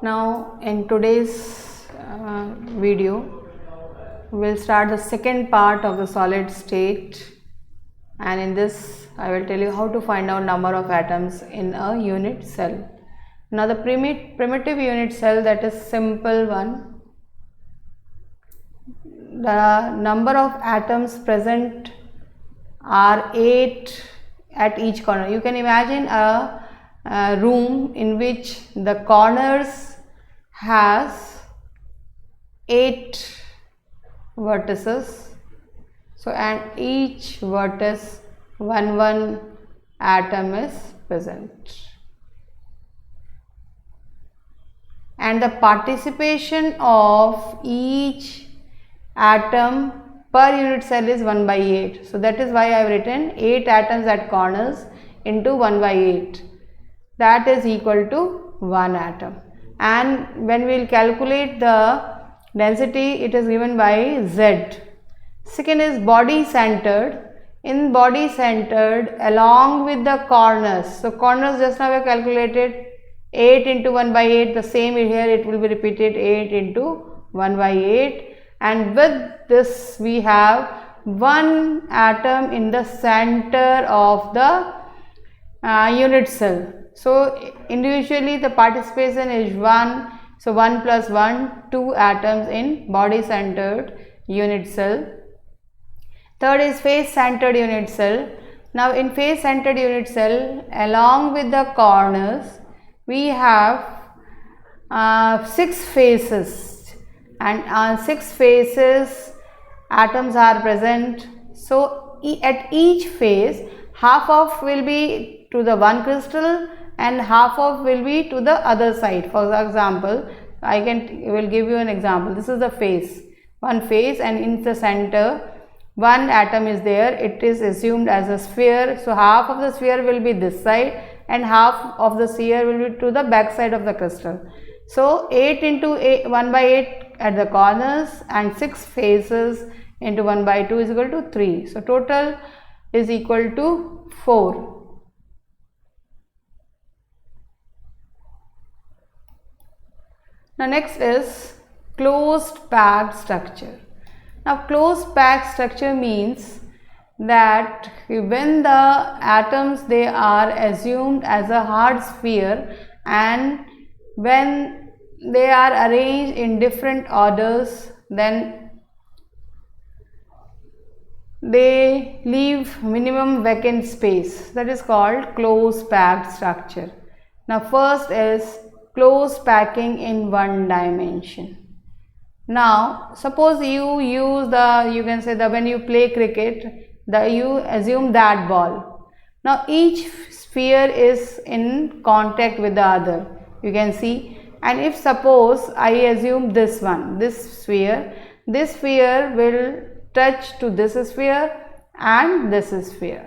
Now in today's video we'll start the second part of the solid state, and in this I will tell you how to find out number of atoms in a unit cell. Now the primitive unit cell, that is simple one, the number of atoms present are 8 at each corner. You can imagine a room in which the corners has 8 vertices. So and each vertex one atom is present, and the participation of each atom per unit cell is 1/8. So that is why I have written 8 atoms at corners into 1/8, that is equal to 1 atom. And when we will calculate the density, it is given by Z. Second is body centered. In body centered, along with the corners, so corners just now we have calculated 8 into 1/8, the same here it will be repeated 8 into 1/8, and with this we have 1 atom in the center of the unit cell. So individually the participation is 1, so 1 plus 1, 2 atoms in body centered unit cell. Third is face centered unit cell. Now in face centered unit cell, along with the corners we have 6 faces, and on 6 faces atoms are present. So at each face, half of will be to the one crystal and half of will be to the other side. For example, I will give you an example. This is the face, one face, and in the center 1 atom is there. It is assumed as a sphere, so half of the sphere will be this side and half of the sphere will be to the back side of the crystal. So 8 into 1/8 at the corners and 6 faces into 1/2 is equal to 3. So total is equal to 4. Now next is closed packed structure. Now closed packed structure means that when the atoms, they are assumed as a hard sphere, and when they are arranged in different orders, then they leave minimum vacant space. That is called closed packed structure. Now first is closed packing in one dimension. Now suppose you use you can say when you play cricket, you assume that ball. Now each sphere is in contact with the other, you can see, and if suppose I assume this sphere will touch to this sphere and this sphere.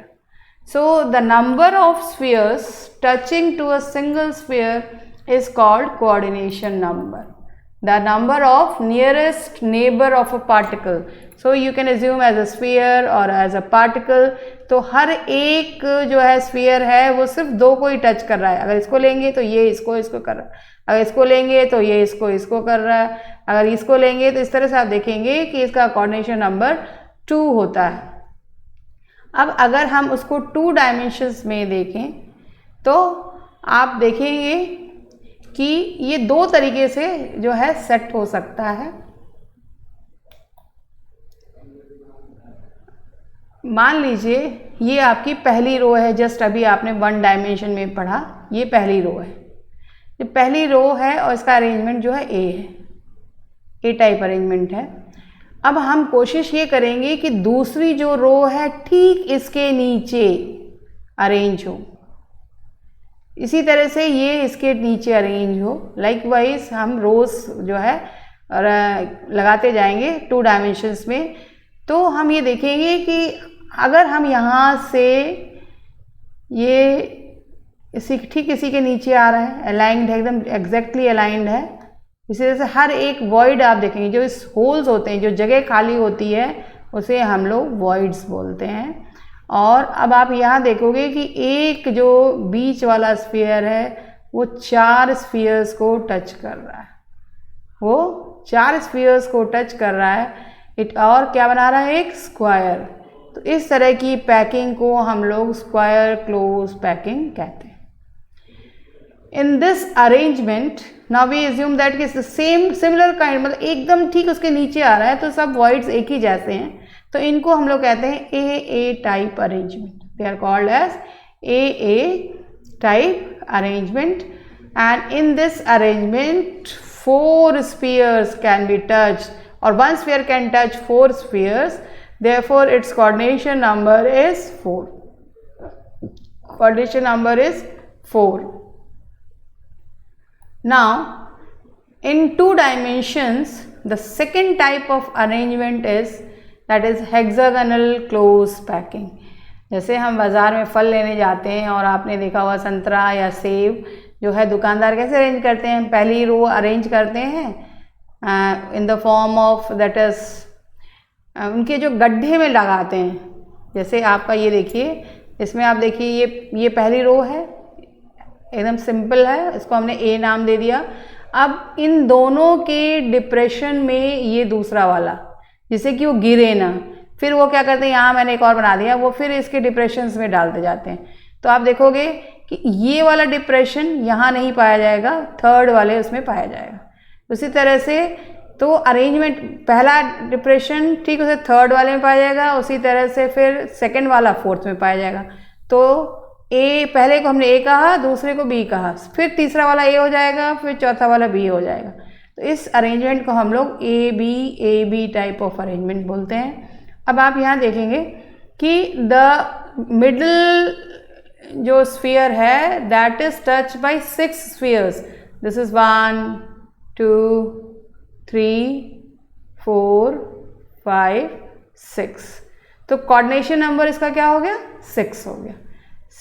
So the number of spheres touching to a single sphere is called coordination number, the number of nearest neighbor of a particle. So you can assume as a sphere or as a particle. तो हर एक जो है sphere है वो सिर्फ 2 को ही touch कर रहा है. अगर इसको लेंगे तो ये इसको कर रहा है, अगर इसको लेंगे तो ये इसको कर रहा है, अगर इसको लेंगे तो इस तरह से आप देखेंगे कि इसका कोऑर्डिनेशन नंबर 2 होता है. अब अगर हम उसको 2 डायमेंशंस में देखें तो आप देखेंगे कि ये 2 तरीके से जो है सेट हो सकता है. मान लीजिए ये आपकी पहली रो है, जस्ट अभी आपने 1 डायमेंशन में पढ़ा, ये पहली रो है. ये पहली रो है और इसका अरेंजमेंट जो है ए है, ए टाइप अरेंजमेंट है. अब हम कोशिश ये करेंगे कि दूसरी जो रो है ठीक इसके नीचे अरेंज हो, इसी तरह से ये इसके नीचे अरेंज हो. लाइकवाइज हम रोज जो है लगाते जाएंगे 2 डायमेंशंस में. तो हम ये देखेंगे कि अगर हम यहाँ से ये ठीक इसी के नीचे आ रहा है, अलाइंड है, एकदम एग्जैक्टली अलाइंड है. इसी तरह से हर एक वॉइड आप देखेंगे, जो इस होल्स होते हैं, जो जगह खाली होती है उसे हम लोग वॉइड्स बोलते हैं. और अब आप यहाँ देखोगे कि एक जो बीच वाला स्फीयर है वो 4 स्फीयर्स को टच कर रहा है, वो 4 स्फीयर्स को टच कर रहा है। और क्या बना रहा है, एक स्क्वायर। तो इस तरह की पैकिंग को हम लोग स्क्वायर क्लोज पैकिंग कहते हैं। In this arrangement now we assume that कि सेम सिमिलर काइंड, मतलब एकदम ठीक उसके नीचे आ रहा है, तो सब वॉइड्स एक ही जैसे हैं, तो इनको हम लोग कहते हैं AA type arrangement. They are called as AA type arrangement. And in this arrangement 4 spheres can be touched, or 1 sphere can touch 4 spheres, therefore its coordination number is 4. Coordination number is 4. Now in 2 dimensions the second type of arrangement is that is hexagonal close packing. जैसे हम बाज़ार में फल लेने जाते हैं और आपने देखा हुआ संतरा या सेब जो है दुकानदार कैसे अरेंज करते हैं, पहली रो अरेंज करते हैं in the form of that is उनके जो गड्ढे में लगाते हैं। जैसे आपका ये देखिए, इसमें आप देखिए ये पहली रो है, एकदम सिंपल है, इसको हमने A नाम दे दिया। अब इन दोनों के डिप्रेशन में ये दूसरा वाला, जिससे कि वो गिरे ना, फिर वो क्या करते हैं, यहाँ मैंने एक और बना दिया, वो फिर इसके डिप्रेशंस में डालते जाते हैं। तो आप देखोगे कि ये वाला डिप्रेशन यहाँ नहीं पाया जाएगा, थर्ड वाले उसमें पाया जाएगा। उसी तरह से तो अरेंजमेंट, पहला डिप्रेशन ठीक उसे थर्ड वाले में पाया जाएगा, उसी तरह से फिर सेकंड वाला फोर्थ में पाया जाएगा। तो A, पहले को हमने A कहा, दूसरे को B कहा, फिर तीसरा वाला A हो जाएगा, फिर चौथा वाला B हो जाएगा। तो इस अरेंजमेंट को हम लोग AB टाइप ऑफ अरेंजमेंट बोलते हैं। अब आप यहाँ देखेंगे कि द मिडल जो स्फीयर है that is touch by 6 spheres. This is 1 2 3 4 5 6। तो कोऑर्डिनेशन नंबर इसका क्या हो गया, 6 हो गया।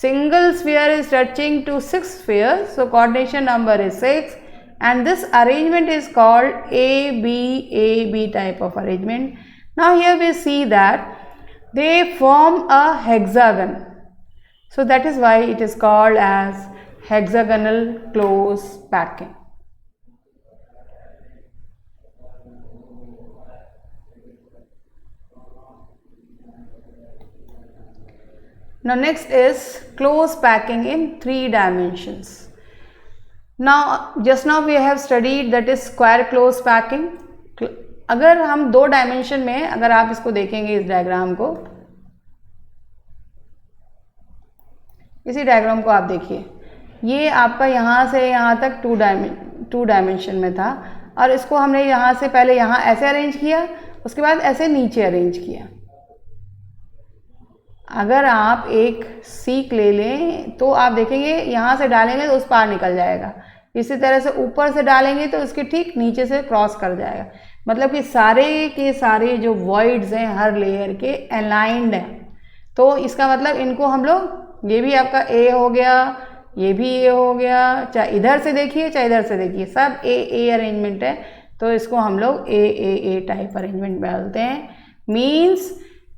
Single sphere is touching to 6 spheres, so coordination number is 6 and this arrangement is called AB type of arrangement. Now here we see that they form a hexagon, so that is why it is called as hexagonal close packing. Now next is close packing in 3 dimensions. Now just now we have studied that is square close packing. अगर हम 2 dimension में, अगर आप इसको देखेंगे इस diagram को, इसी डायग्राम को आप देखिए, ये आपका यहाँ से यहाँ तक 2 डायमेंशन में था, और इसको हमने यहाँ से पहले यहाँ ऐसे अरेंज किया, उसके बाद ऐसे नीचे अरेंज किया। अगर आप एक सीक ले लें तो आप देखेंगे यहाँ से डालेंगे तो उस पार निकल जाएगा, इसी तरह से ऊपर से डालेंगे तो उसके ठीक नीचे से क्रॉस कर जाएगा। मतलब कि सारे के सारे जो वॉइड्स हैं हर लेयर के अलाइंड हैं। तो इसका मतलब इनको हम लोग, ये भी आपका A हो गया, ये भी A हो गया, चाहे इधर से देखिए चाहे इधर से देखिए, सब A अरेंजमेंट है। तो इसको हम लोग A टाइप अरेंजमेंट बोलते हैं। Means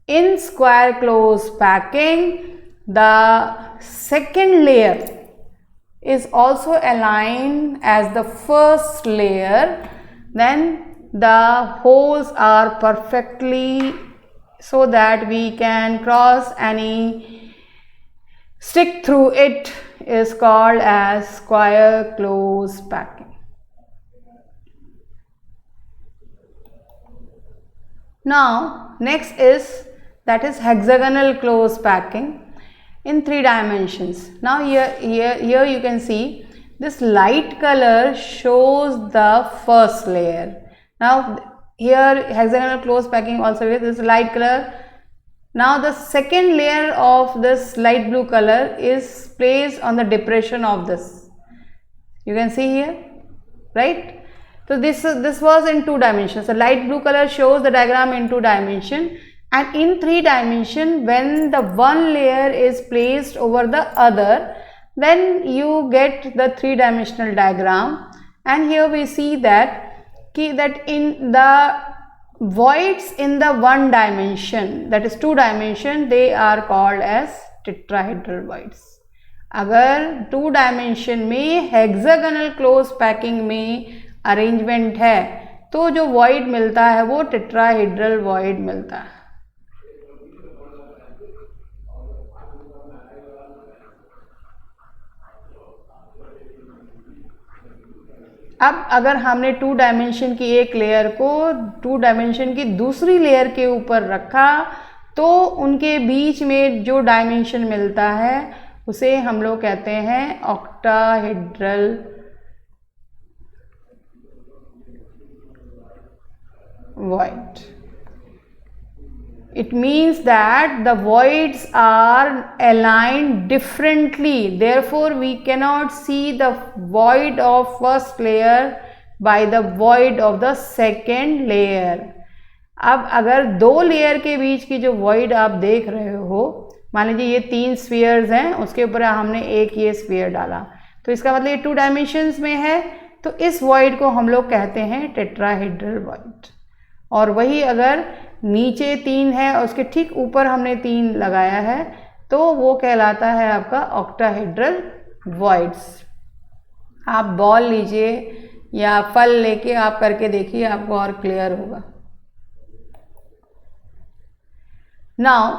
in square close packing the second layer is also aligned as the first layer, then the holes are perfectly so that we can cross any stick through it, is called as square close packing. Now next is that is hexagonal close packing in 3 dimensions. Now here you can see this light color shows the first layer. Now here hexagonal close packing also with this light color. Now the second layer of this light blue color is placed on the depression of this. You can see here, right? So this was in 2 dimensions. The light blue color shows the diagram in 2 dimensions. And in 3 dimension, when the one layer is placed over the other, then you get the 3-dimensional diagram. And here we see that in the voids in the 1 dimension, that is 2 dimension, they are called as tetrahedral voids. अगर 2 dimension में hexagonal close packing में arrangement है तो जो void मिलता है वो tetrahedral void मिलता है। अब अगर हमने 2 डायमेंशन की एक लेयर को 2 डायमेंशन की दूसरी लेयर के ऊपर रखा तो उनके बीच में जो डायमेंशन मिलता है उसे हम लोग कहते हैं octahedral void. It means that the voids are aligned differently, therefore we cannot see the void of first layer by the void of the second layer. अब अगर 2 लेयर के बीच की जो void आप देख रहे हो, मान लीजिए ये 3 स्फीयर्स हैं, उसके ऊपर हमने एक ये स्फीयर डाला, तो इसका मतलब ये 2 डायमेंशंस में है, तो इस void को हम लोग कहते हैं टेट्राहेड्रल void। और वही अगर नीचे 3 है और उसके ठीक ऊपर हमने 3 लगाया है तो वो कहलाता है आपका ऑक्टाहेड्रल वॉइड्स। आप बॉल लीजिए या फल लेके आप करके देखिए, आपको और क्लियर होगा। Now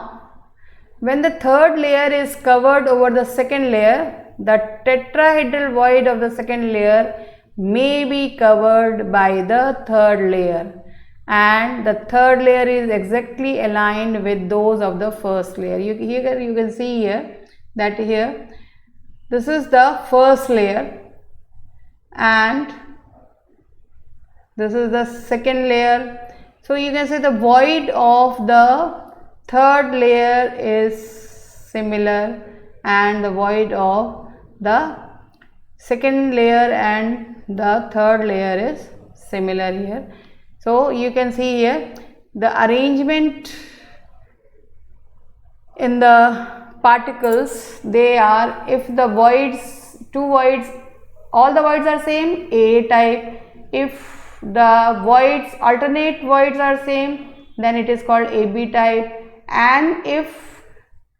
when the third layer is covered over the second layer, the tetrahedral void of the second layer may be covered by the third layer, and the third layer is exactly aligned with those of the first layer. You can see here that here this is the first layer and this is the second layer. So you can say the void of the third layer is similar and the void of the second layer and the third layer is similar here. So you can see here the arrangement in the particles, they are, if the voids, 2 voids, all the voids are same, A type. If the voids, alternate voids are same, then it is called AB type. And if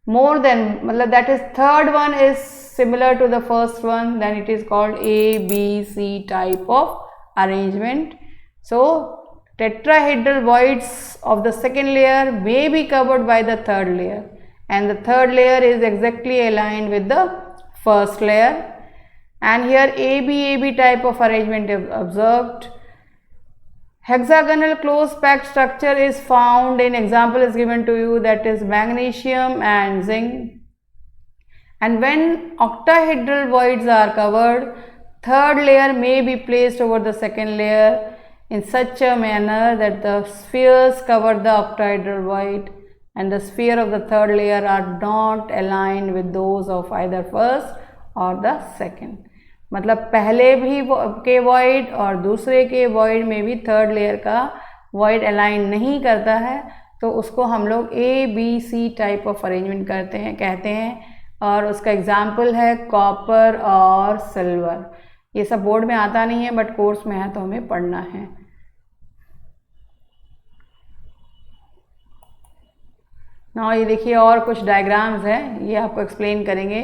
more than, that is third one is similar to the first one, then it is called ABC type of arrangement. So tetrahedral voids of the second layer may be covered by the third layer, and the third layer is exactly aligned with the first layer. And here AB type of arrangement is observed. Hexagonal close packed structure is found in, example is given to you, that is magnesium and zinc. And when octahedral voids are covered, third layer may be placed over the second layer in such a manner that the spheres cover the octahedral void and the sphere of the third layer are not aligned with those of either first or the second. मतलब पहले भी के void और दूसरे के void में भी third layer का void अलाइन नहीं करता है, तो उसको हम लोग ABC टाइप ऑफ अरेंजमेंट कहते हैं। और उसका एग्जाम्पल है कॉपर और सिल्वर। ये सब बोर्ड में आता नहीं है बट कोर्स में है तो हमें पढ़ना है। ना ये देखिए और कुछ डायग्राम्स हैं, ये आपको एक्सप्लेन करेंगे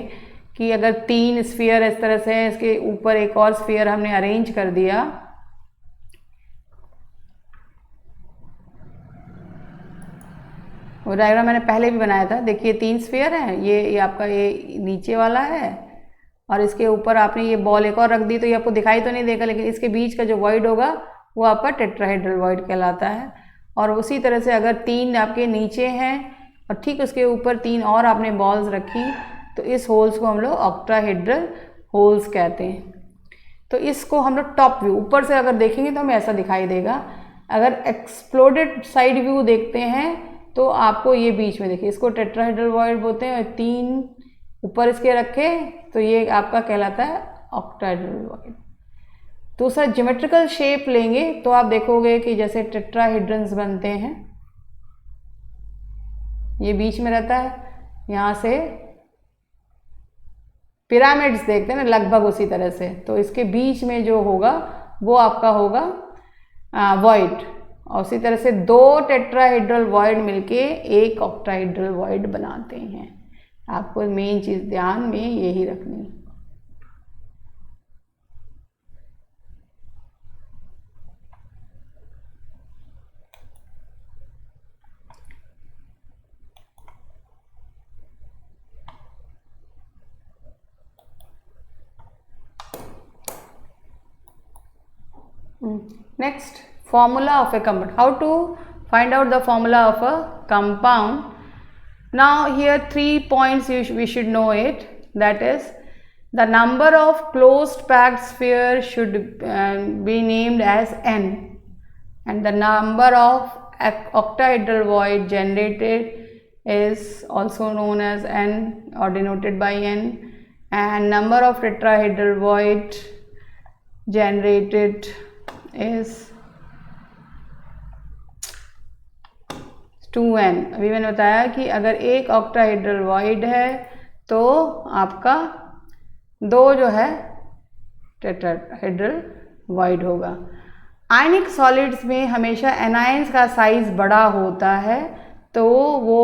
कि अगर 3 स्फीयर इस तरह से है, इसके ऊपर एक और स्फीयर हमने अरेंज कर दिया, वो डायग्राम मैंने पहले भी बनाया था। देखिए 3 स्फीयर हैं, ये आपका ये नीचे वाला है और इसके ऊपर आपने ये बॉल एक और रख दी, तो ये आपको दिखाई तो नहीं देगा, लेकिन इसके बीच का जो वॉइड होगा वो आपका टेट्राहेड्रल वॉइड कहलाता है। और उसी तरह से अगर 3 आपके नीचे हैं और ठीक उसके ऊपर 3 और आपने बॉल्स रखी, तो इस होल्स को हम लोग ऑक्टाहेड्रल होल्स कहते हैं। तो इसको हम लोग टॉप व्यू ऊपर से अगर देखेंगे तो हमें ऐसा दिखाई देगा। अगर एक्सप्लोडेड साइड व्यू देखते हैं तो आपको ये बीच में देखिए, इसको टेट्राहेड्रल वॉइड बोलते हैं, और 3 ऊपर इसके रखे तो ये आपका कहलाता है ऑक्टाहेड्रल वॉइड। दूसरा ज्योमेट्रिकल शेप लेंगे तो आप देखोगे कि जैसे टेट्राहेड्रन्स बनते हैं, ये बीच में रहता है, यहाँ से पिरामिड्स देखते हैं ना लगभग उसी तरह से, तो इसके बीच में जो होगा वो आपका होगा वॉइड। और उसी तरह से 2 टेट्राहेड्रल वॉइड मिलके एक ऑक्टाहेड्रल वॉइड बनाते हैं। आपको मेन चीज़ ध्यान में यही रखनी है। Next, formula of a compound. How to find out the formula of a compound? Now here 3 points we should know it. That is, the number of closed packed sphere should be named as n, and the number of octahedral void generated is also known as n or denoted by n, and number of tetrahedral void generated is 2n। अभी मैंने बताया कि अगर एक octahedral void है तो आपका 2 जो है टेट्राहेड्रल वॉइड होगा। आयनिक सॉलिड्स में हमेशा एनायंस का साइज बड़ा होता है तो वो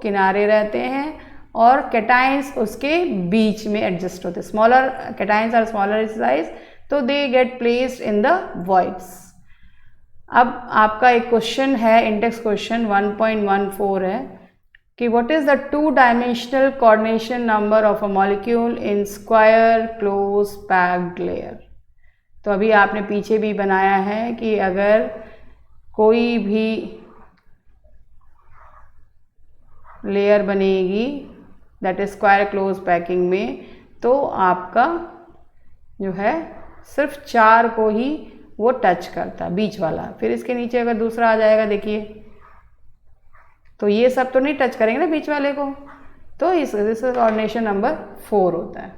किनारे रहते हैं और कैटायंस उसके बीच में एडजस्ट होते हैं। Smaller cations are smaller size तो they get placed in the voids. अब आपका एक क्वेश्चन है, इंडेक्स क्वेश्चन 1.14 है कि what is the 2 dimensional coordination number of a molecule in square close packed layer. तो अभी आपने पीछे भी बनाया है कि अगर कोई भी लेयर बनेगी that is square close packing में तो आपका जो है सिर्फ 4 को ही वो टच करता, बीच वाला। फिर इसके नीचे अगर दूसरा आ जाएगा देखिए तो ये सब तो नहीं टच करेंगे ना बीच वाले को, तो इस कोऑर्डिनेशन नंबर 4 होता है।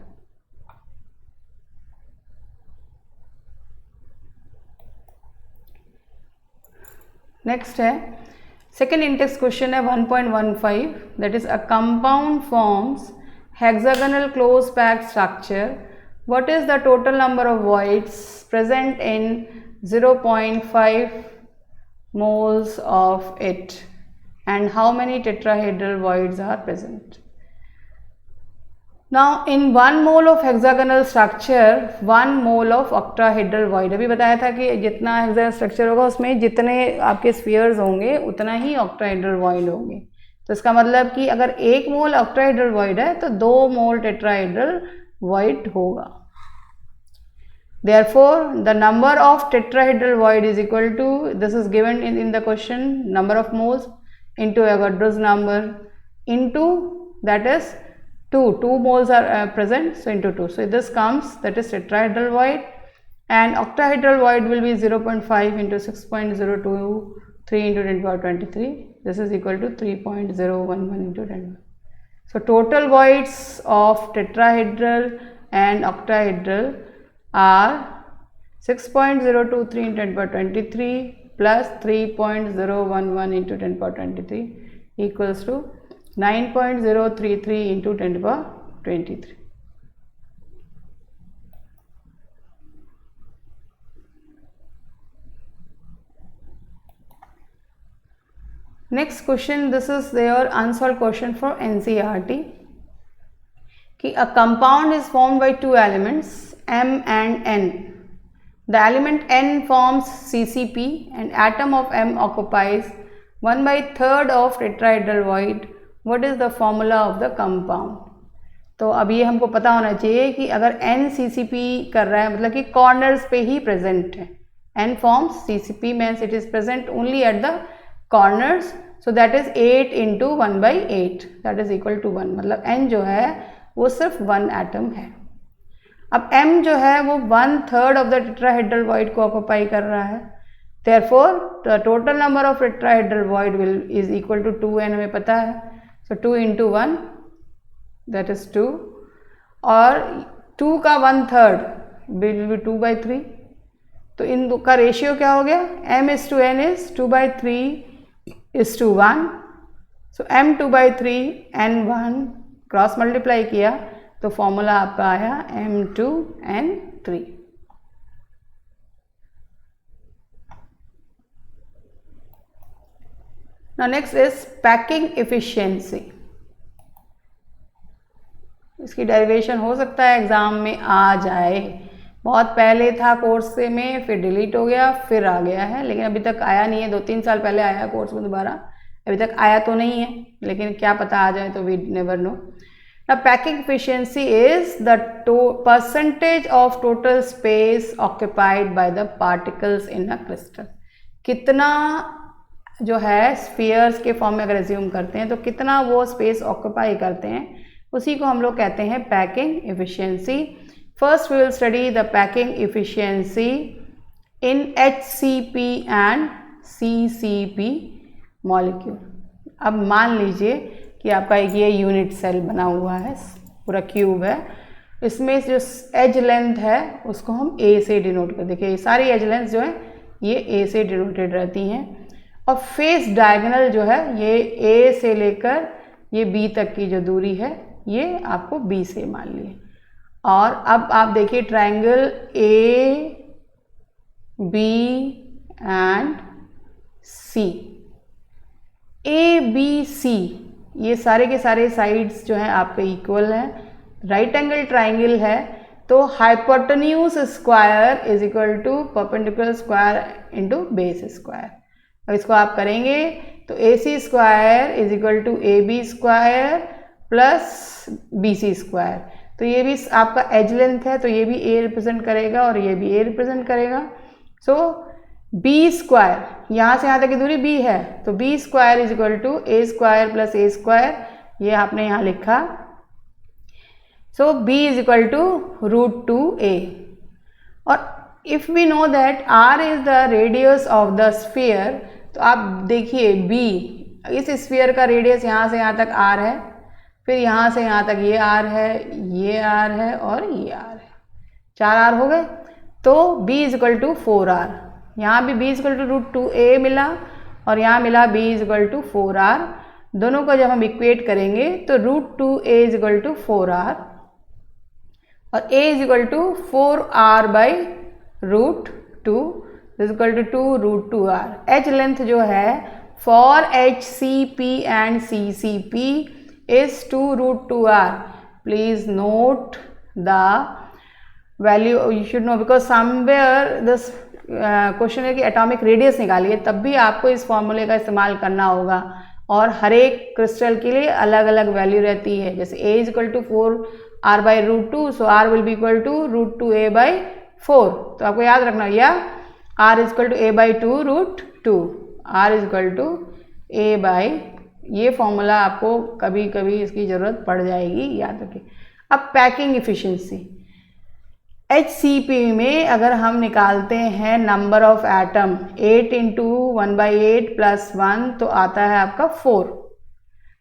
नेक्स्ट है सेकेंड इंडेक्स क्वेश्चन है 1.15 that is a compound forms hexagonal close packed structure. What is the total number of voids present in 0.5 moles of it and how many tetrahedral voids are present? Now in 1 mole of hexagonal structure 1 mole of octahedral void। अभी बताया था कि जितना hexagonal structure होगा उसमें जितने आपके spheres होंगे उतना ही octahedral void होंगे। तो इसका मतलब कि अगर 1 मोल octahedral void है तो 2 मोल tetrahedral void होगा। Therefore, the number of tetrahedral void is equal to, this is given in the question, number of moles into Avogadro's number into, that is 2. 2 moles are present, so into 2. So this comes, that is tetrahedral void, and octahedral void will be 0.5 into 6.023 into 10 power 23. This is equal to 3.011 into 10. So total voids of tetrahedral and octahedral are 6.023 into 10 power 23 plus 3.011 into 10 power 23 equals to 9.033 into 10 power 23. Next question, this is their unsolved question for NCERT कि a compound is formed by 2 elements M and N. The element N forms CCP and atom of M occupies 1/3 of tetrahedral void. What is the formula of the compound? तो अब ये हमको पता होना चाहिए कि अगर N CCP कर रहा है मतलब कि कॉर्नर्स पे ही प्रेजेंट है। N forms CCP means it is present only at the corners, so that is 8 into 1/8 that is equal to 1। मतलब N जो है वो सिर्फ 1 एटम है। अब M जो है वो 1/3 ऑफ द टेट्राहेड्रल वॉइड को ऑक्यूपाई कर रहा है। Therefore the total number of tetrahedral void will is equal to 2n, हमें पता है। सो 2 into 1 दैट इज 2 और 2 का 1/3 विल बी 2/3। तो इन दो का रेशियो क्या हो गया? M is to N is 2/3 is to 1। So M 2/3 N 1 cross multiply किया तो फॉर्मूला आपका आया M2N3। Now next is packing efficiency। इसकी डेरिवेशन हो सकता है एग्ज़ाम में आ जाए, बहुत पहले था कोर्स से में, फिर डिलीट हो गया, फिर आ गया है, लेकिन अभी तक आया नहीं है। 2-3 साल पहले आया कोर्स में, दोबारा अभी तक आया तो नहीं है, लेकिन क्या पता आ जाए, तो we never know. Now packing efficiency is the percentage of total space occupied by the particles in a crystal। कितना जो है स्फीयर्स के फॉर्म में अगर एज्यूम करते हैं तो कितना वो स्पेस ऑक्यूपाई करते हैं, उसी को हम लोग कहते हैं packing efficiency. First we will study the packing efficiency in HCP and CCP molecule. अब मान लीजिए कि आपका ये यूनिट सेल बना हुआ है, पूरा क्यूब है, इसमें जो एज लेंथ है उसको हम A से डिनोट कर, देखिए ये सारी एज लेंथ जो है ये A से डिनोटेड रहती हैं, और फेस डायगोनल जो है ये A से लेकर ये B तक की जो दूरी है ये आपको B से मान लिए। और अब आप देखिए triangle A B and C, ABC ये सारे के सारे साइड्स जो हैं आपके इक्वल हैं, राइट एंगल ट्राइंगल है, तो hypotenuse square is equal to perpendicular square into base square. अब इसको आप करेंगे तो AC square is equal to AB square plus BC square, तो ये भी आपका एज लेंथ है, तो ये भी A रिप्रेजेंट करेगा और ये भी A रिप्रेजेंट करेगा। सो B स्क्वायर, यहाँ से यहाँ तक की दूरी B है, तो B square is equal to A square plus A square, ये आपने यहाँ लिखा। So B is equal to √2A। और if we know that R is the radius of the sphere, तो आप देखिए B, इस स्फीयर का रेडियस यहाँ से यहाँ तक R है, फिर यहाँ से यहाँ तक ये R है, ये R है और ये R है, 4 R हो गए। तो B is equal to 4R, यहाँ भी B is equal to √2A मिला और यहाँ मिला B is equal to 4R। दोनों को जब हम इक्वेट करेंगे तो √2A is equal to 4R और A is equal to 4R by √2 is equal to 2√2R। Edge length जो है for HCP and CCP is 2√2R। Please note the value, you should know, because somewhere this question है कि atomic radius निकालिए, तब भी आपको इस फॉर्मूले का इस्तेमाल करना होगा, और हर एक क्रिस्टल के लिए अलग अलग वैल्यू रहती है। जैसे A is equal to 4R by √2, so R will be equal to √2A by 4, तो आपको याद रखना, या R is equal to A by 2√2, R is equal to A by, ये फॉर्मूला आपको कभी कभी इसकी ज़रूरत पड़ जाएगी, याद रखिए। अब पैकिंग इफिशिएंसी HCP में अगर हम निकालते हैं number of atom 8 into 1/8 plus 1, तो आता है आपका 4।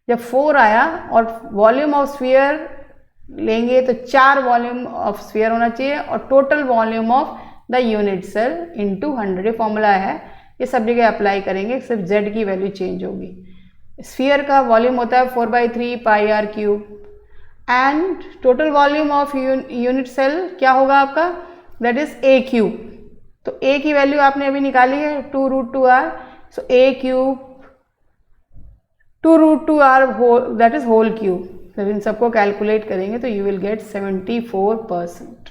जब 4 आया और वॉल्यूम ऑफ स्फीयर लेंगे तो 4 वॉल्यूम ऑफ स्फीयर होना चाहिए, और total volume of the unit cell into 100, ये फॉर्मूला है, ये सब जगह अप्लाई करेंगे, सिर्फ Z की वैल्यू चेंज होगी। स्फीयर का वॉल्यूम होता है 4/3 πr cube, and total volume of unit cell क्या होगा आपका, दैट इज A क्यूब। तो A की वैल्यू आपने अभी निकाली है 2√2R, so A cube 2√2R that is whole cube. जब इन सबको कैलकुलेट करेंगे तो you will get 74%।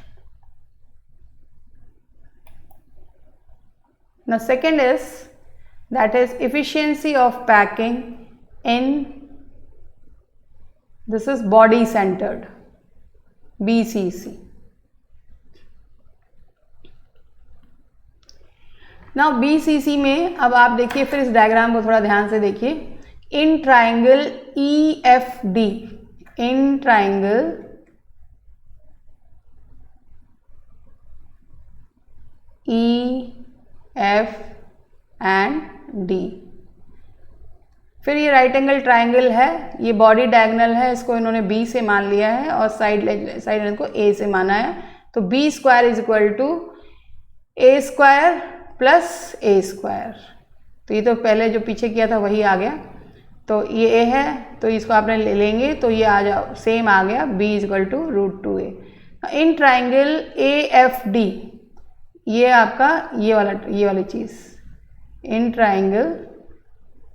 Now second is that is efficiency of packing in, this is body centered, BCC. Now BCC में अब आप देखिए, फिर इस डायग्राम को थोड़ा ध्यान से देखिए। In triangle EFD, in triangle EF and D, फिर ये राइट एंगल ट्राइंगल है, ये बॉडी डायगोनल है, इसको इन्होंने B से मान लिया है और साइड लेंथ को A से माना है, तो B square is equal to A square plus A square. तो ये तो पहले जो पीछे किया था वही आ गया, तो ये A है तो इसको आपने ले लेंगे तो ये आ जाओ सेम आ गया, B is equal to √2A। In triangle AFD, ये आपका ये वाली चीज़, in triangle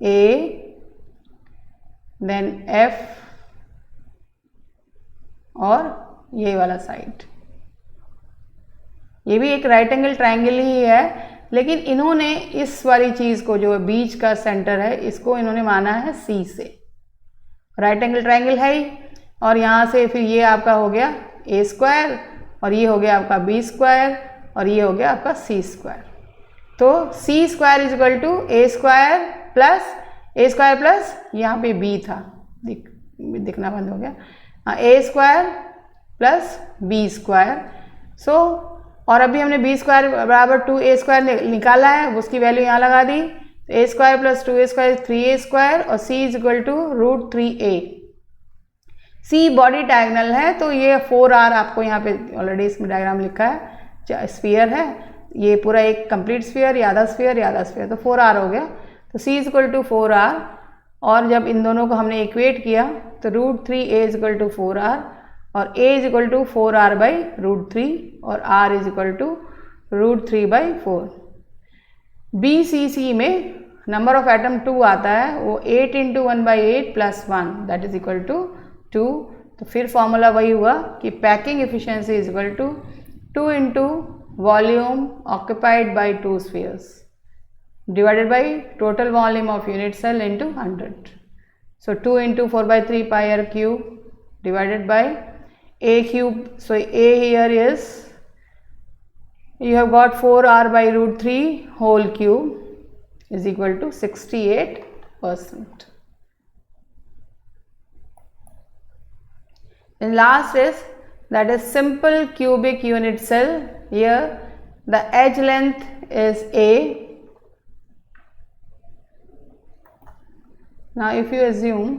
A then F और ये वाला साइड। ये भी एक राइट एंगल ट्रायंगल ही है, लेकिन इन्होंने इस वाली चीज़ को जो बीच का सेंटर है इसको इन्होंने माना है सी से। राइट एंगल ट्रायंगल है ही, और यहाँ से फिर ये आपका हो गया ए स्क्वायर, और ये हो गया आपका बी स्क्वायर, और ये हो गया आपका सी स्क्वायर। तो C square is equal to A square plus यहाँ पे बी था, दिखना बंद हो गया, A square plus B square. So और अभी हमने बी स्क्वायर बराबर 2a स्क्वायर निकाला है, उसकी वैल्यू यहाँ लगा दी। A square plus 2a square 3a square, और c is equal to √3a। c body diagonal है, तो ये 4r आपको यहाँ पे ऑलरेडी इसमें डायग्राम लिखा है, स्फीयर है ये पूरा, एक कंप्लीट स्फीयर या आधा स्फीयर, तो 4r हो गया। तो c is equal to 4r, और जब इन दोनों को हमने इक्वेट किया तो √3a is equal to 4r, और a is equal to 4r by √3, और r is equal to √3 by 4। BCC में नंबर ऑफ एटम 2 आता है, वो 8 into 1/8 plus 1 that is equal to 2। तो फिर फॉर्मूला वही हुआ कि packing efficiency is equal to 2 into volume occupied by 2 spheres divided by total volume of unit cell into 100. So 2 into 4/3 pi r cube divided by a cube. So a here is, you have got 4r by √3 whole cube is equal to 68%. And last is, that is simple cubic unit cell. Here the edge length is a. Now if you assume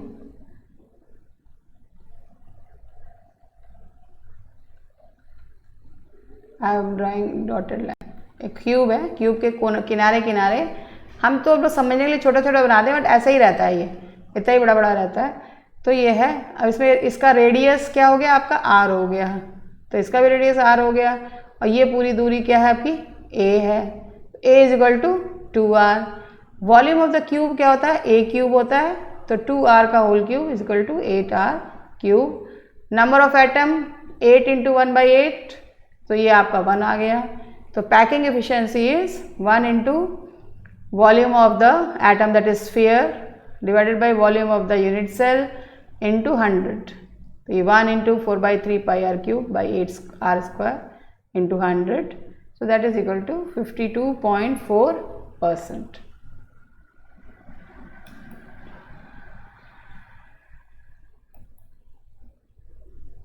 I am drawing dotted line, एक cube है, cube के किनारे किनारे हम तो लोग समझने के लिए छोटा छोटा बनाते हैं, बट ऐसा ही रहता है, ये इतना ही बड़ा बड़ा रहता है। तो ये है, अब इसमें इसका रेडियस क्या हो गया आपका r हो गया, तो इसका भी रेडियस r हो गया, और ये पूरी दूरी क्या है आपकी a है, a is equal to 2r। Volume of the cube क्या होता है, a क्यूब होता है, तो 2r का whole cube is equal to 8r cube. Number of atom 8 into 1/8, तो ये आपका 1 आ गया। तो packing efficiency is 1 into volume of the atom that is sphere divided by volume of the unit cell into 100। तो ये 1 into 4/3 pi r cube by 8r square into 100, so that is equal to 52.4%.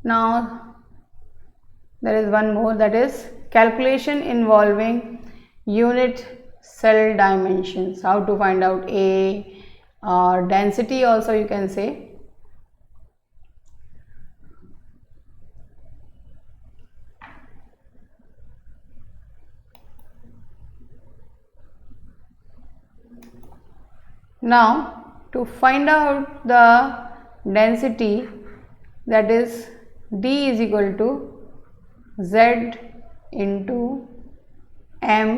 Now there is one more, that is calculation involving unit cell dimensions, how to find out A or density also you can say. Now to find out the density, that is D is equal to Z into M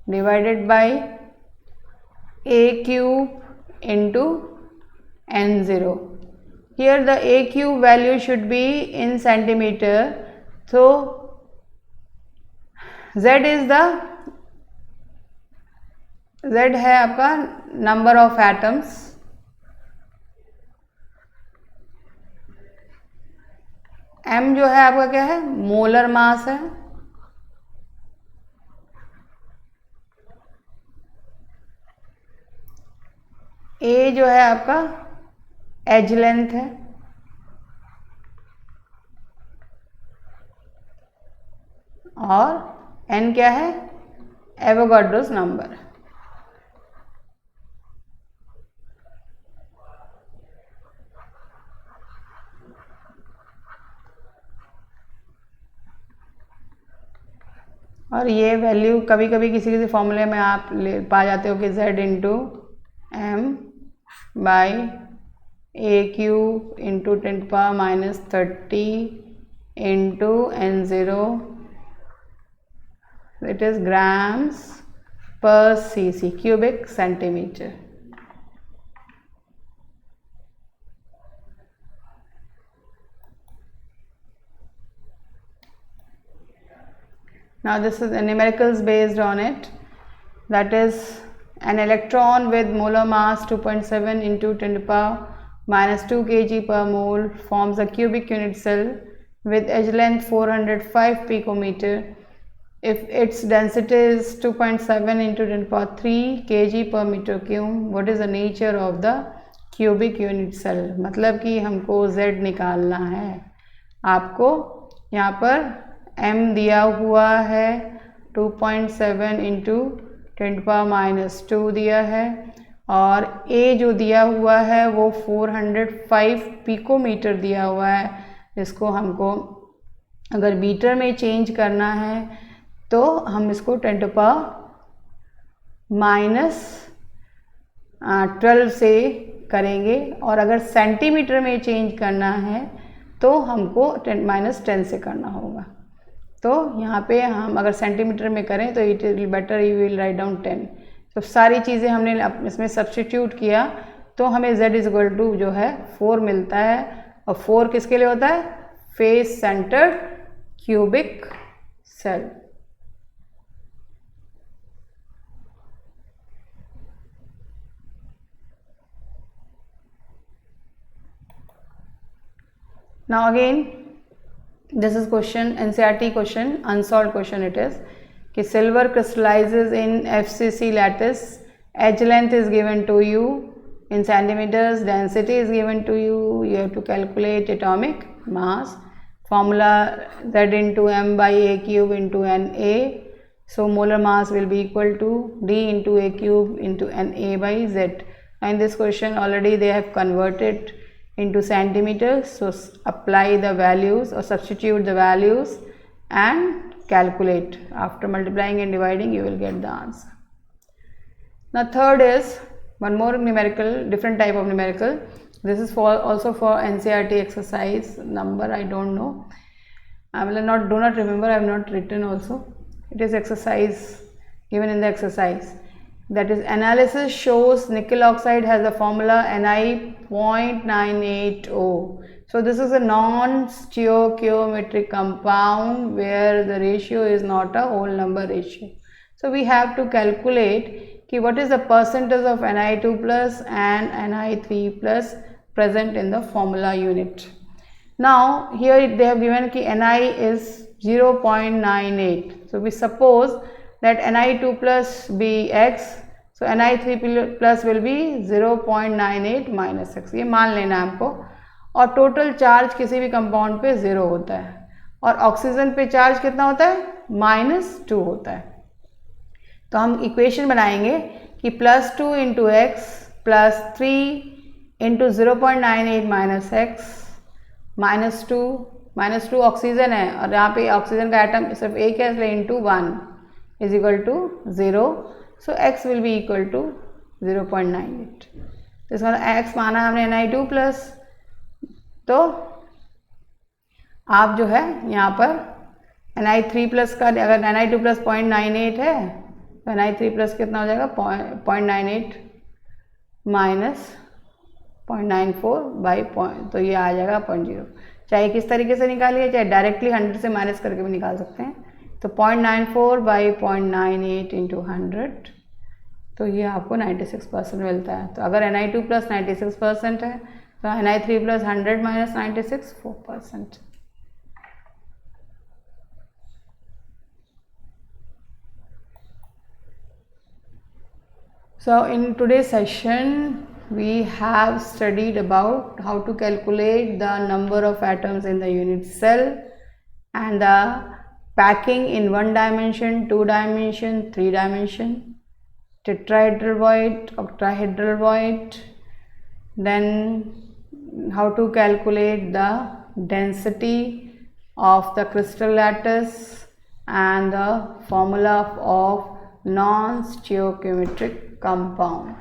divided by A cube into N0. Here the A cube value should be in centimeter, so Z है आपका number of atoms, M जो है आपका क्या है, molar mass है, A जो है आपका एज लेंथ है, और N क्या है, एवोगाड्रोस नंबर। और ये वैल्यू कभी कभी किसी किसी फॉर्मूले में आप पा जाते हो कि Z into M by A cube into 10⁻³ into N0, it is grams per cc, cubic centimetre. Now this is the numericals based on it. That is, an electron with molar mass 2.7 into 10 to the power minus 2 kg per mole forms a cubic unit cell with edge length 405 picometer. If its density is 2.7 into 10 to the power 3 kg per meter cube, what is the nature of the cubic unit cell? मतलब कि हमको Z निकालना है. आपको यहाँ पर M दिया हुआ है 2.7 into 10 to the power minus 2 दिया है, और A जो दिया हुआ है वो 405 पिकोमीटर दिया हुआ है. इसको हमको अगर मीटर में चेंज करना है तो हम इसको 10 to the power minus 12 से करेंगे, और अगर सेंटीमीटर में चेंज करना है तो हमको 10 से करना होगा. तो यहाँ पे हम अगर सेंटीमीटर में करें तो it will better, you will write down 10. तो सारी चीज़ें हमने इसमें सब्स्टिट्यूट किया तो हमें z इज इक्वल टू जो है 4 मिलता है. और 4 किसके लिए होता है? Face centred cubic cell. Now again, this is question, NCERT question, unsolved question it is, कि silver crystallizes in FCC lattice, edge length is given to you in centimeters, density is given to you have to calculate atomic mass, formula Z into M by A cube into NA, so molar mass will be equal to D into A cube into NA by Z. And this question already they have converted into centimeters, so apply the values or substitute the values and calculate. After multiplying and dividing you will get the answer. Now third is one more numerical, different type of numerical. This is for also for NCERT exercise number, I don't know, I will not, do not remember, I have not written also. It is exercise given in the exercise. That is, analysis shows nickel oxide has a formula Ni 0.980. So this is a non-stoichiometric compound where the ratio is not a whole number ratio. So we have to calculate ki what is the percentage of Ni2 plus and Ni3 plus present in the formula unit. Now here they have given ki Ni is 0.98. So we suppose that Ni2 plus be x, so Ni3 plus will be 0.98 minus x. ये मान लेना हमको. और total charge किसी भी compound पे 0 होता है, और ऑक्सीजन पे चार्ज कितना होता है? -2 होता है. तो हम इक्वेशन बनाएंगे कि +2 into x plus 3 into 0.98 minus x -2 oxygen है, और यहाँ पे ऑक्सीजन का एटम सिर्फ एक है इसलिए into 1 is equal to 0. So x will be equal to 0.98. तो इसका x माना हमने Ni2 प्लस. तो आप जो है यहाँ पर Ni3 प्लस का, अगर Ni2 प्लस 0.98 है तो Ni3 प्लस कितना हो जाएगा? 0.98 माइनस 0.94 बाई पॉइंट, तो ये आ जाएगा 0.0. चाहे किस तरीके से निकालिए, चाहे डायरेक्टली 100 से माइनस करके भी निकाल सकते हैं. तो 0.94 बाई 0.98 इंटू 100, तो ये आपको 96% मिलता है. तो अगर Ni2 प्लस 96% है तो Ni3 plus 100 minus 96 4%. So in today's session we have studied about how to calculate the number of atoms in the unit cell and the packing in 1 dimension, 2 dimension, 3 dimension, tetrahedral void, octahedral void, then how to calculate the density of the crystal lattice and the formula of non-stoichiometric compound.